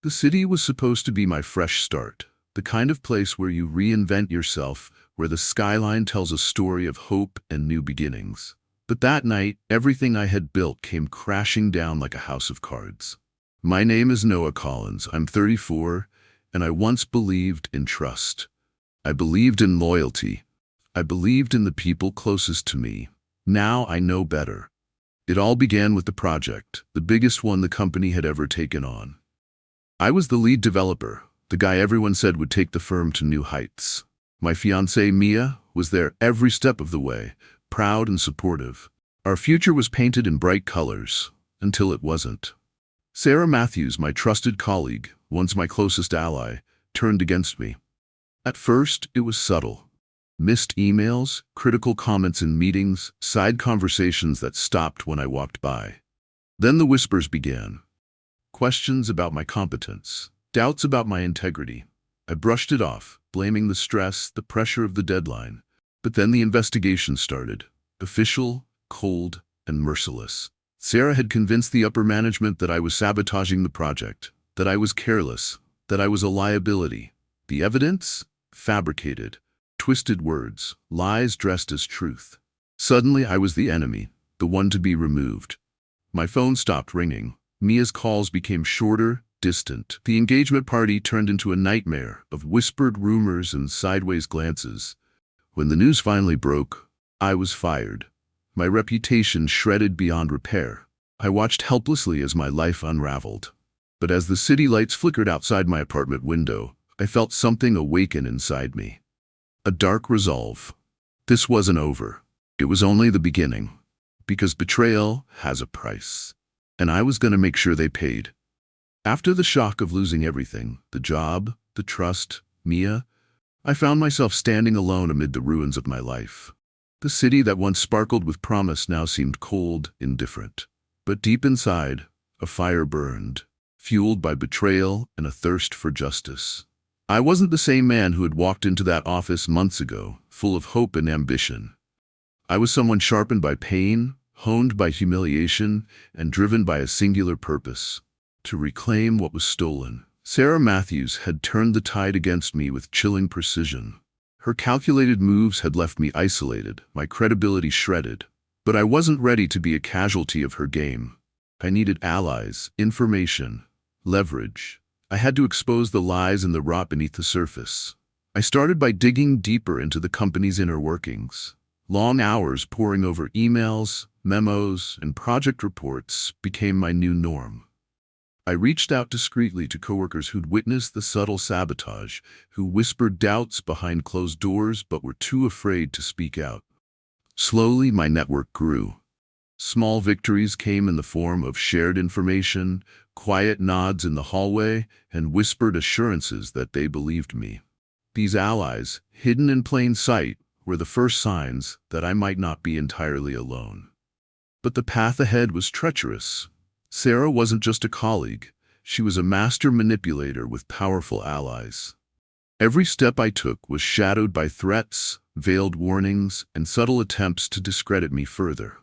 The city was supposed to be my fresh start, the kind of place where you reinvent yourself, where the skyline tells a story of hope and new beginnings. But that night, everything I had built came crashing down like a house of cards. My name is Noah Collins. I'm 34, and I once believed in trust. I believed in loyalty. I believed in the people closest to me. Now I know better. It all began with the project, the biggest one the company had ever taken on. I was the lead developer, the guy everyone said would take the firm to new heights. My fiancée, Mia, was there every step of the way, proud and supportive. Our future was painted in bright colors, until it wasn't. Sarah Matthews, my trusted colleague, once my closest ally, turned against me. At first, it was subtle. Missed emails, critical comments in meetings, side conversations that stopped when I walked by. Then the whispers began. Questions about my competence, doubts about my integrity. I brushed it off, blaming the stress, the pressure of the deadline. But then the investigation started. Official, cold, and merciless. Sarah had convinced the upper management that I was sabotaging the project, that I was careless, that I was a liability. The evidence? Fabricated. Twisted words, lies dressed as truth. Suddenly I was the enemy, the one to be removed. My phone stopped ringing. Mia's calls became shorter, distant. The engagement party turned into a nightmare of whispered rumors and sideways glances. When the news finally broke, I was fired. My reputation shredded beyond repair. I watched helplessly as my life unraveled. But as the city lights flickered outside my apartment window, I felt something awaken inside me. A dark resolve. This wasn't over. It was only the beginning. Because betrayal has a price. And I was going to make sure they paid. After the shock of losing everything, the job, the trust, Mia, I found myself standing alone amid the ruins of my life. The city that once sparkled with promise now seemed cold, indifferent. But deep inside, a fire burned, fueled by betrayal and a thirst for justice. I wasn't the same man who had walked into that office months ago, full of hope and ambition. I was someone sharpened by pain, honed by humiliation, and driven by a singular purpose: to reclaim what was stolen. Sarah Matthews had turned the tide against me with chilling precision. Her calculated moves had left me isolated, my credibility shredded. But I wasn't ready to be a casualty of her game. I needed allies, information, leverage. I had to expose the lies and the rot beneath the surface. I started by digging deeper into the company's inner workings. Long hours poring over emails, memos, and project reports became my new norm. I reached out discreetly to coworkers who'd witnessed the subtle sabotage, who whispered doubts behind closed doors but were too afraid to speak out. Slowly, my network grew. Small victories came in the form of shared information, quiet nods in the hallway, and whispered assurances that they believed me. These allies, hidden in plain sight, were the first signs that I might not be entirely alone. But the path ahead was treacherous. Sarah wasn't just a colleague. She was a master manipulator with powerful allies. Every step I took was shadowed by threats, veiled warnings, and subtle attempts to discredit me further.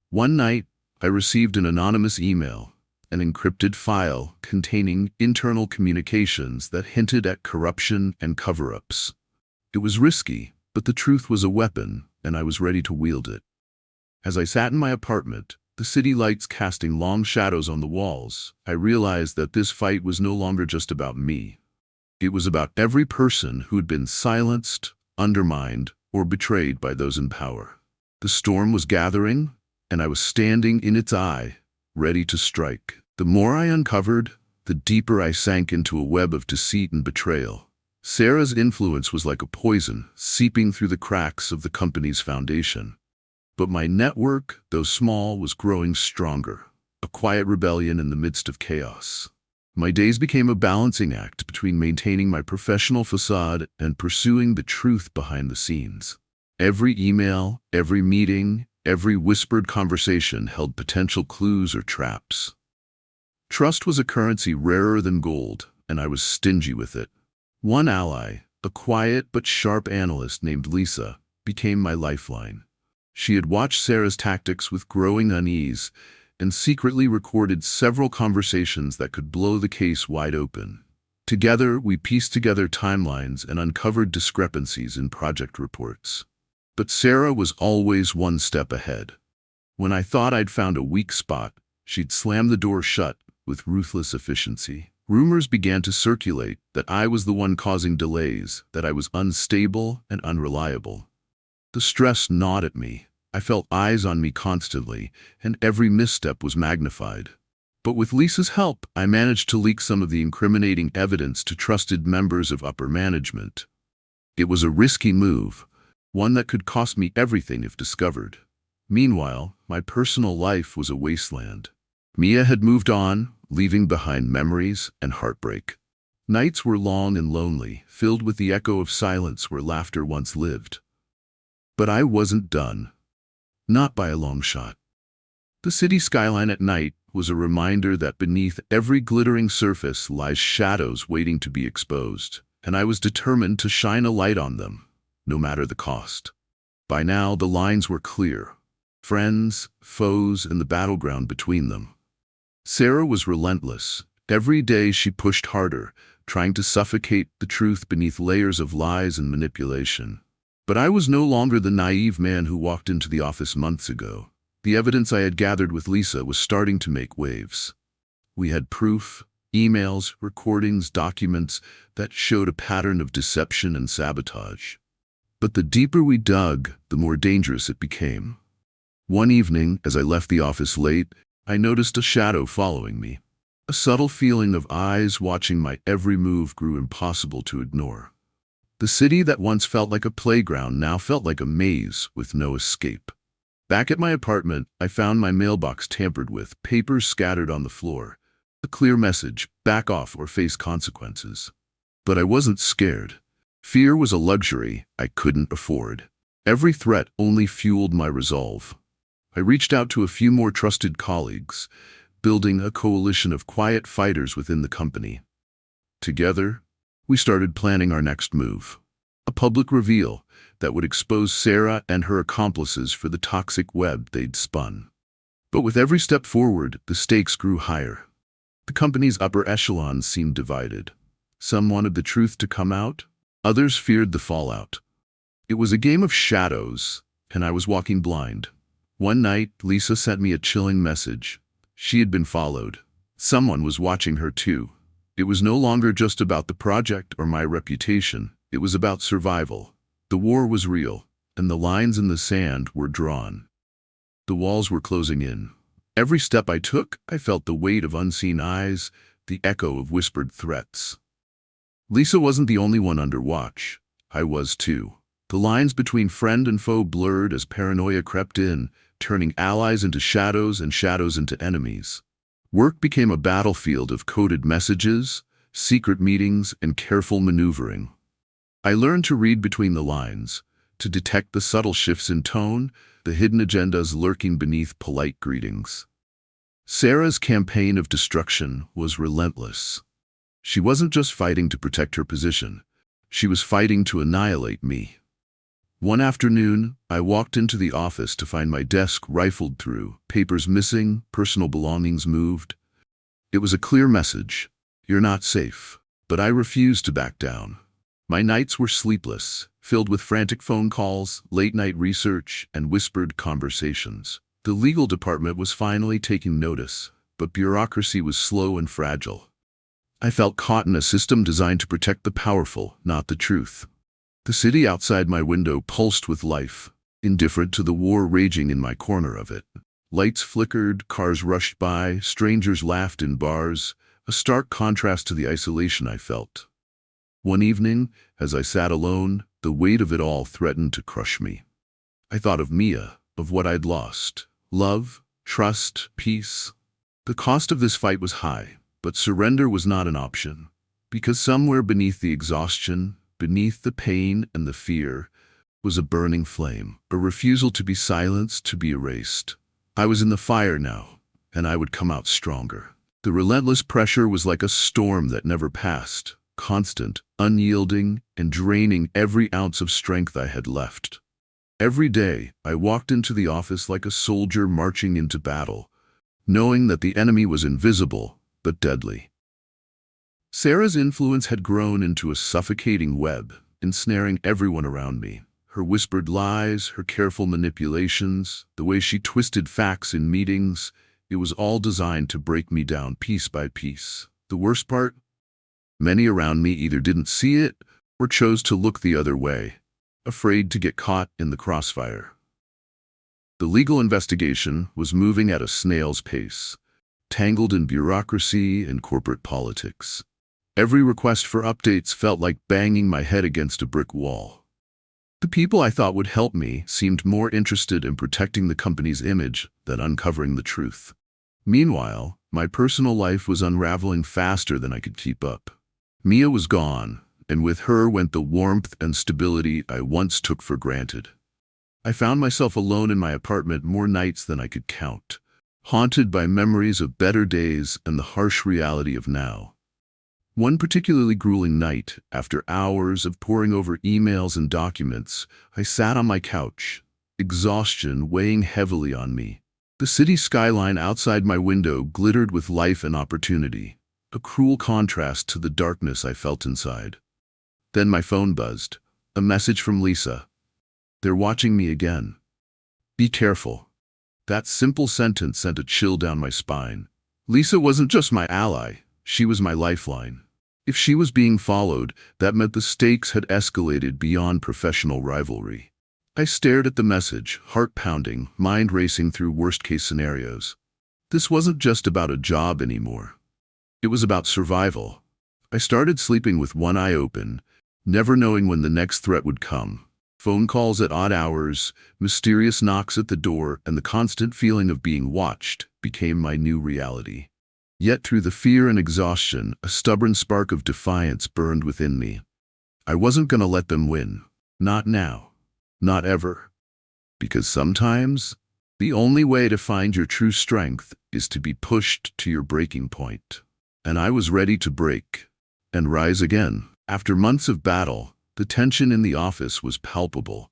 One night, I received an anonymous email, an encrypted file containing internal communications that hinted at corruption and cover-ups. It was risky, but the truth was a weapon, and I was ready to wield it. As I sat in my apartment, the city lights casting long shadows on the walls, I realized that this fight was no longer just about me. It was about every person who had been silenced, undermined, or betrayed by those in power. The storm was gathering, and I was standing in its eye, ready to strike. The more I uncovered, the deeper I sank into a web of deceit and betrayal. Sarah's influence was like a poison, seeping through the cracks of the company's foundation. But my network, though small, was growing stronger, a quiet rebellion in the midst of chaos. My days became a balancing act between maintaining my professional facade and pursuing the truth behind the scenes. Every email, every meeting, every whispered conversation held potential clues or traps. Trust was a currency rarer than gold, and I was stingy with it. One ally, a quiet but sharp analyst named Lisa, became my lifeline. She had watched Sarah's tactics with growing unease, and secretly recorded several conversations that could blow the case wide open. Together, we pieced together timelines and uncovered discrepancies in project reports. But Sarah was always one step ahead. When I thought I'd found a weak spot, she'd slam the door shut with ruthless efficiency. Rumors began to circulate that I was the one causing delays, that I was unstable and unreliable. The stress gnawed at me. I felt eyes on me constantly, and every misstep was magnified. But with Lisa's help, I managed to leak some of the incriminating evidence to trusted members of upper management. It was a risky move, one that could cost me everything if discovered. Meanwhile, my personal life was a wasteland. Mia had moved on, leaving behind memories and heartbreak. Nights were long and lonely, filled with the echo of silence where laughter once lived. But I wasn't done. Not by a long shot. The city skyline at night was a reminder that beneath every glittering surface lies shadows waiting to be exposed, and I was determined to shine a light on them, no matter the cost. By now, the lines were clear. Friends, foes, and the battleground between them. Sarah was relentless. Every day she pushed harder, trying to suffocate the truth beneath layers of lies and manipulation. But I was no longer the naive man who walked into the office months ago. The evidence I had gathered with Lisa was starting to make waves. We had proof, emails, recordings, documents that showed a pattern of deception and sabotage. But the deeper we dug, the more dangerous it became. One evening, as I left the office late, I noticed a shadow following me. A subtle feeling of eyes watching my every move grew impossible to ignore. The city that once felt like a playground now felt like a maze with no escape. Back at my apartment, I found my mailbox tampered with, papers scattered on the floor. A clear message: back off or face consequences. But I wasn't scared. Fear was a luxury I couldn't afford. Every threat only fueled my resolve. I reached out to a few more trusted colleagues, building a coalition of quiet fighters within the company. Together, we started planning our next move. A public reveal that would expose Sarah and her accomplices for the toxic web they'd spun. But with every step forward, the stakes grew higher. The company's upper echelons seemed divided. Some wanted the truth to come out, others feared the fallout. It was a game of shadows, and I was walking blind. One night, Lisa sent me a chilling message. She had been followed. Someone was watching her too. It was no longer just about the project or my reputation. It was about survival. The war was real, and the lines in the sand were drawn. The walls were closing in. Every step I took, I felt the weight of unseen eyes, the echo of whispered threats. Lisa wasn't the only one under watch. I was too. The lines between friend and foe blurred as paranoia crept in, turning allies into shadows and shadows into enemies. Work became a battlefield of coded messages, secret meetings, and careful maneuvering. I learned to read between the lines, to detect the subtle shifts in tone, the hidden agendas lurking beneath polite greetings. Sarah's campaign of destruction was relentless. She wasn't just fighting to protect her position. She was fighting to annihilate me. One afternoon, I walked into the office to find my desk rifled through, papers missing, personal belongings moved. It was a clear message: you're not safe. But I refused to back down. My nights were sleepless, filled with frantic phone calls, late-night research, and whispered conversations. The legal department was finally taking notice, but bureaucracy was slow and fragile. I felt caught in a system designed to protect the powerful, not the truth. The city outside my window pulsed with life, indifferent to the war raging in my corner of it. Lights flickered, cars rushed by, strangers laughed in bars, a stark contrast to the isolation I felt. One evening, as I sat alone, the weight of it all threatened to crush me. I thought of Mia, of what I'd lost: love, trust, peace. The cost of this fight was high, but surrender was not an option, because somewhere beneath the exhaustion, beneath the pain and the fear, was a burning flame, a refusal to be silenced, to be erased. I was in the fire now, and I would come out stronger. The relentless pressure was like a storm that never passed, constant, unyielding, and draining every ounce of strength I had left. Every day, I walked into the office like a soldier marching into battle, knowing that the enemy was invisible but deadly. Sarah's influence had grown into a suffocating web, ensnaring everyone around me. Her whispered lies, her careful manipulations, the way she twisted facts in meetings, it was all designed to break me down piece by piece. The worst part? Many around me either didn't see it or chose to look the other way, afraid to get caught in the crossfire. The legal investigation was moving at a snail's pace, tangled in bureaucracy and corporate politics. Every request for updates felt like banging my head against a brick wall. The people I thought would help me seemed more interested in protecting the company's image than uncovering the truth. Meanwhile, my personal life was unraveling faster than I could keep up. Mia was gone, and with her went the warmth and stability I once took for granted. I found myself alone in my apartment more nights than I could count, haunted by memories of better days and the harsh reality of now. One particularly grueling night, after hours of poring over emails and documents, I sat on my couch, exhaustion weighing heavily on me. The city skyline outside my window glittered with life and opportunity, a cruel contrast to the darkness I felt inside. Then my phone buzzed, a message from Lisa. "They're watching me again. Be careful." That simple sentence sent a chill down my spine. Lisa wasn't just my ally, she was my lifeline. If she was being followed, that meant the stakes had escalated beyond professional rivalry. I stared at the message, heart pounding, mind racing through worst-case scenarios. This wasn't just about a job anymore. It was about survival. I started sleeping with one eye open, never knowing when the next threat would come. Phone calls at odd hours, mysterious knocks at the door, and the constant feeling of being watched became my new reality. Yet through the fear and exhaustion, a stubborn spark of defiance burned within me. I wasn't going to let them win. Not now. Not ever. Because sometimes, the only way to find your true strength is to be pushed to your breaking point. And I was ready to break and rise again. After months of battle, the tension in the office was palpable.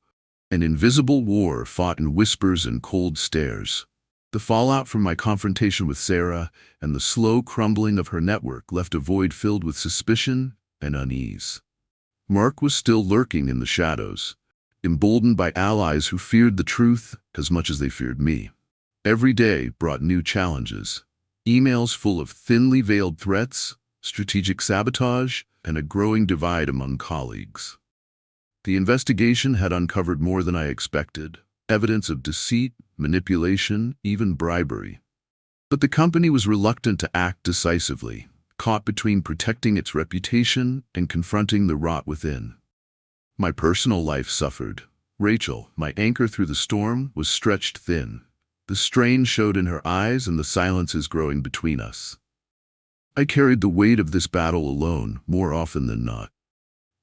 An invisible war fought in whispers and cold stares. The fallout from my confrontation with Sarah and the slow crumbling of her network left a void filled with suspicion and unease. Mark was still lurking in the shadows, emboldened by allies who feared the truth as much as they feared me. Every day brought new challenges. Emails full of thinly veiled threats, strategic sabotage, and a growing divide among colleagues. The investigation had uncovered more than I expected, evidence of deceit, manipulation, even bribery. But the company was reluctant to act decisively, caught between protecting its reputation and confronting the rot within. My personal life suffered. Rachel, my anchor through the storm, was stretched thin. The strain showed in her eyes and the silences growing between us. I carried the weight of this battle alone, more often than not.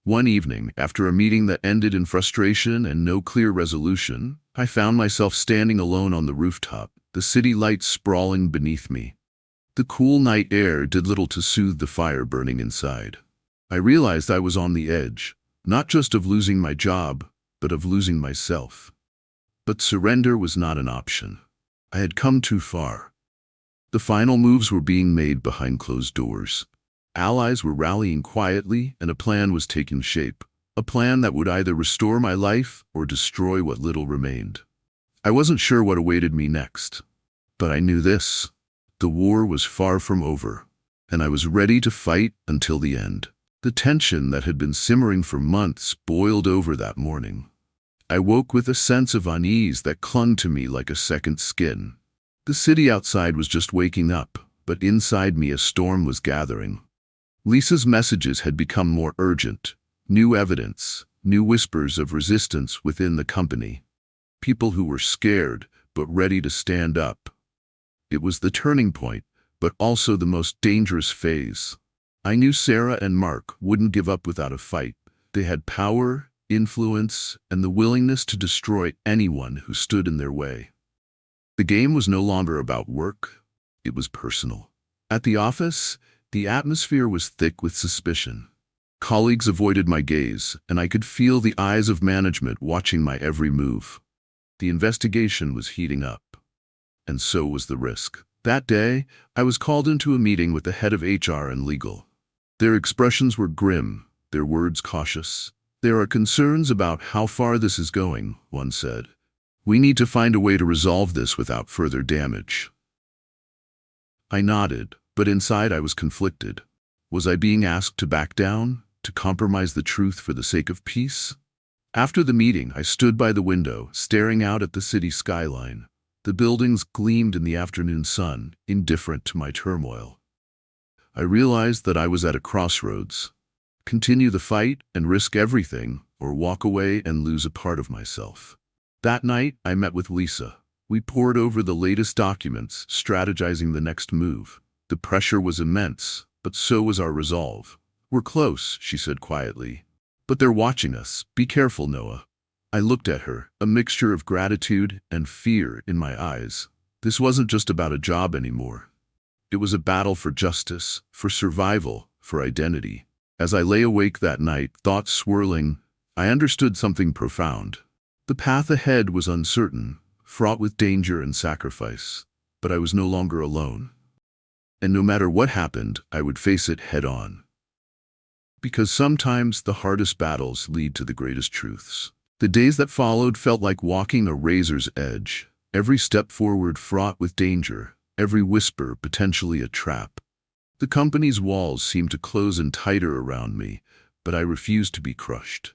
One evening, after a meeting that ended in frustration and no clear resolution, I found myself standing alone on the rooftop, the city lights sprawling beneath me. The cool night air did little to soothe the fire burning inside. I realized I was on the edge, not just of losing my job, but of losing myself. But surrender was not an option. I had come too far. The final moves were being made behind closed doors. Allies were rallying quietly, and a plan was taking shape. A plan that would either restore my life or destroy what little remained. I wasn't sure what awaited me next. But I knew this. The war was far from over, and I was ready to fight until the end. The tension that had been simmering for months boiled over that morning. I woke with a sense of unease that clung to me like a second skin. The city outside was just waking up, but inside me a storm was gathering. Lisa's messages had become more urgent. New evidence, new whispers of resistance within the company. People who were scared, but ready to stand up. It was the turning point, but also the most dangerous phase. I knew Sarah and Mark wouldn't give up without a fight. They had power, influence, and the willingness to destroy anyone who stood in their way. The game was no longer about work, it was personal. At the office, the atmosphere was thick with suspicion. Colleagues avoided my gaze, and I could feel the eyes of management watching my every move. The investigation was heating up, and so was the risk. That day, I was called into a meeting with the head of HR and legal. Their expressions were grim, their words cautious. "There are concerns about how far this is going," one said. "We need to find a way to resolve this without further damage." I nodded, but inside I was conflicted. Was I being asked to back down, to compromise the truth for the sake of peace? After the meeting, I stood by the window, staring out at the city skyline. The buildings gleamed in the afternoon sun, indifferent to my turmoil. I realized that I was at a crossroads. Continue the fight and risk everything, or walk away and lose a part of myself. That night, I met with Lisa. We pored over the latest documents, strategizing the next move. The pressure was immense, but so was our resolve. "We're close," she said quietly. "But they're watching us. Be careful, Noah." I looked at her, a mixture of gratitude and fear in my eyes. This wasn't just about a job anymore. It was a battle for justice, for survival, for identity. As I lay awake that night, thoughts swirling, I understood something profound. The path ahead was uncertain, fraught with danger and sacrifice, but I was no longer alone. And no matter what happened, I would face it head on. Because sometimes the hardest battles lead to the greatest truths. The days that followed felt like walking a razor's edge, every step forward fraught with danger, every whisper potentially a trap. The company's walls seemed to close in tighter around me, but I refused to be crushed.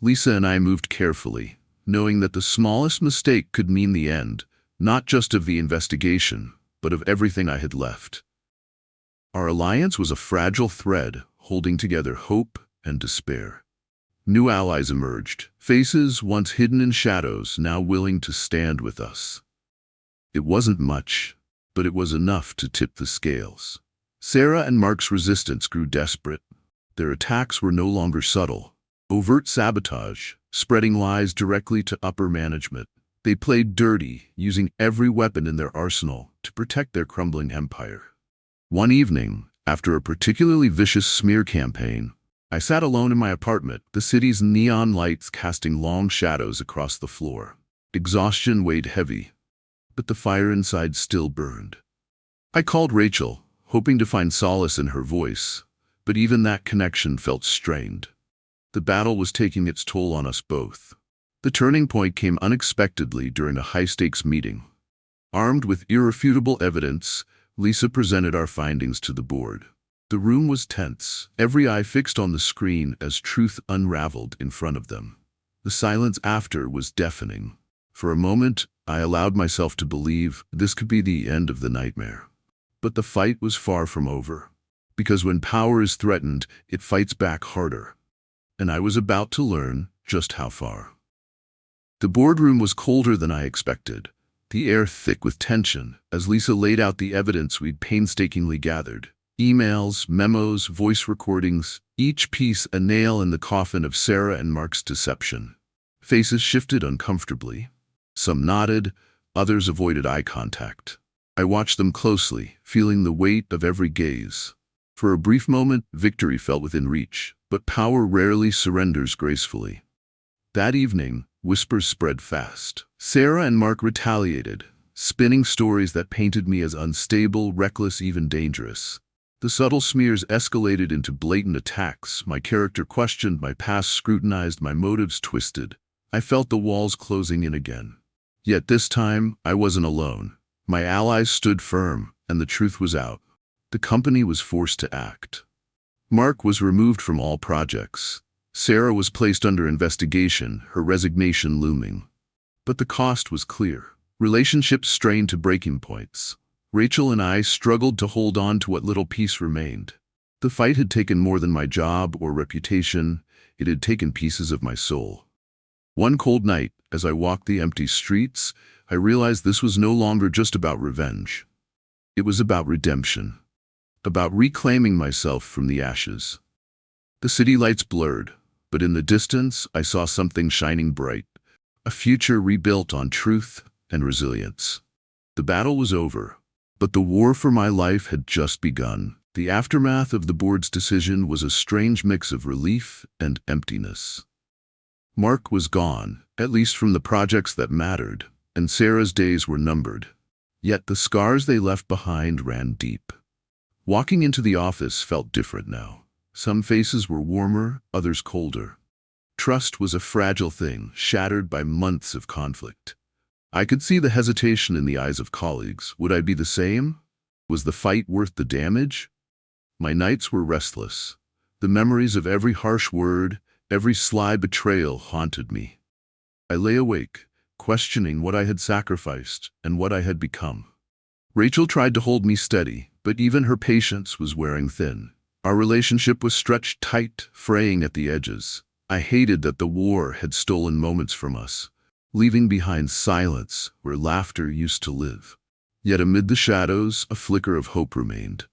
Lisa and I moved carefully, knowing that the smallest mistake could mean the end, not just of the investigation, but of everything I had left. Our alliance was a fragile thread, holding together hope and despair. New allies emerged, faces once hidden in shadows, now willing to stand with us. It wasn't much, but it was enough to tip the scales. Sarah and Mark's resistance grew desperate. Their attacks were no longer subtle. Overt sabotage, spreading lies directly to upper management. They played dirty, using every weapon in their arsenal to protect their crumbling empire. One evening, after a particularly vicious smear campaign, I sat alone in my apartment, the city's neon lights casting long shadows across the floor. Exhaustion weighed heavy, but the fire inside still burned. I called Rachel, hoping to find solace in her voice, but even that connection felt strained. The battle was taking its toll on us both. The turning point came unexpectedly during a high-stakes meeting. Armed with irrefutable evidence, Lisa presented our findings to the board. The room was tense, every eye fixed on the screen as truth unraveled in front of them. The silence after was deafening. For a moment, I allowed myself to believe this could be the end of the nightmare. But the fight was far from over. Because when power is threatened, it fights back harder. And I was about to learn just how far. The boardroom was colder than I expected, the air thick with tension, as Lisa laid out the evidence we'd painstakingly gathered. Emails, memos, voice recordings, each piece a nail in the coffin of Sarah and Mark's deception. Faces shifted uncomfortably. Some nodded, others avoided eye contact. I watched them closely, feeling the weight of every gaze. For a brief moment, victory felt within reach, but power rarely surrenders gracefully. That evening, whispers spread fast. Sarah and Mark retaliated, spinning stories that painted me as unstable, reckless, even dangerous. The subtle smears escalated into blatant attacks. My character questioned, my past scrutinized, my motives twisted. I felt the walls closing in again. Yet this time, I wasn't alone. My allies stood firm, and the truth was out. The company was forced to act. Mark was removed from all projects. Sarah was placed under investigation, her resignation looming. But the cost was clear. Relationships strained to breaking points. Rachel and I struggled to hold on to what little peace remained. The fight had taken more than my job or reputation. It had taken pieces of my soul. One cold night, as I walked the empty streets, I realized this was no longer just about revenge. It was about redemption. About reclaiming myself from the ashes. The city lights blurred, but in the distance I saw something shining bright. A future rebuilt on truth and resilience. The battle was over, but the war for my life had just begun. The aftermath of the board's decision was a strange mix of relief and emptiness. Mark was gone, at least from the projects that mattered, and Sarah's days were numbered. Yet the scars they left behind ran deep. Walking into the office felt different now. Some faces were warmer, others colder. Trust was a fragile thing, shattered by months of conflict. I could see the hesitation in the eyes of colleagues. Would I be the same? Was the fight worth the damage? My nights were restless. The memories of every harsh word, every sly betrayal haunted me. I lay awake, questioning what I had sacrificed and what I had become. Rachel tried to hold me steady, but even her patience was wearing thin. Our relationship was stretched tight, fraying at the edges. I hated that the war had stolen moments from us, leaving behind silence where laughter used to live. Yet amid the shadows, a flicker of hope remained.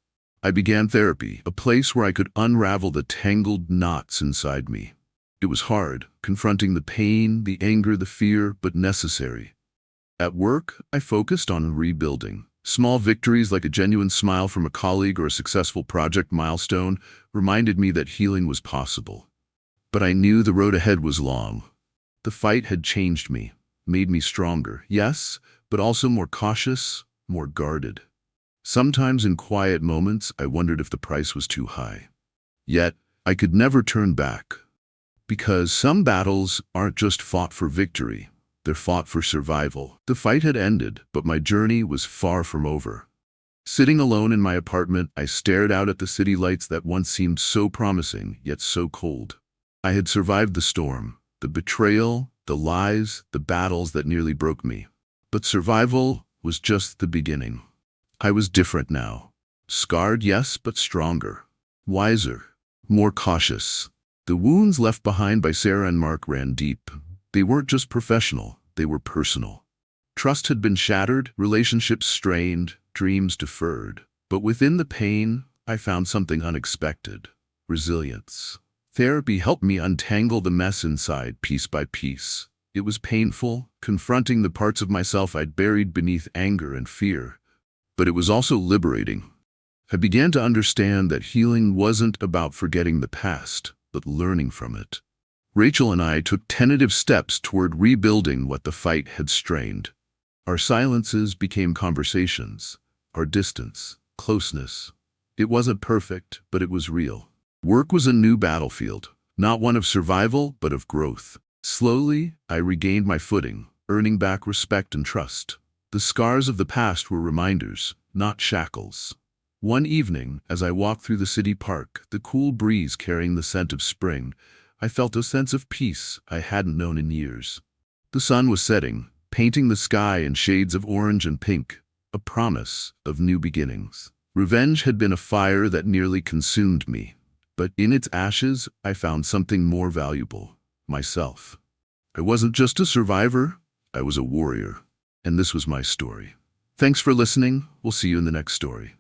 I began therapy, a place where I could unravel the tangled knots inside me. It was hard, confronting the pain, the anger, the fear, but necessary. At work, I focused on rebuilding. Small victories like a genuine smile from a colleague or a successful project milestone reminded me that healing was possible. But I knew the road ahead was long. The fight had changed me, made me stronger, yes, but also more cautious, more guarded. Sometimes in quiet moments, I wondered if the price was too high. Yet, I could never turn back. Because some battles aren't just fought for victory, they're fought for survival. The fight had ended, but my journey was far from over. Sitting alone in my apartment, I stared out at the city lights that once seemed so promising, yet so cold. I had survived the storm, the betrayal, the lies, the battles that nearly broke me. But survival was just the beginning. I was different now. Scarred, yes, but stronger. Wiser. More cautious. The wounds left behind by Sarah and Mark ran deep. They weren't just professional, they were personal. Trust had been shattered, relationships strained, dreams deferred. But within the pain, I found something unexpected. Resilience. Therapy helped me untangle the mess inside, piece by piece. It was painful, confronting the parts of myself I'd buried beneath anger and fear. But it was also liberating. I began to understand that healing wasn't about forgetting the past, but learning from it. Rachel and I took tentative steps toward rebuilding what the fight had strained. Our silences became conversations, our distance, closeness. It wasn't perfect, but it was real. Work was a new battlefield, not one of survival, but of growth. Slowly, I regained my footing, earning back respect and trust. The scars of the past were reminders, not shackles. One evening, as I walked through the city park, the cool breeze carrying the scent of spring, I felt a sense of peace I hadn't known in years. The sun was setting, painting the sky in shades of orange and pink, a promise of new beginnings. Revenge had been a fire that nearly consumed me, but in its ashes, I found something more valuable, myself. I wasn't just a survivor, I was a warrior, and this was my story. Thanks for listening. We'll see you in the next story.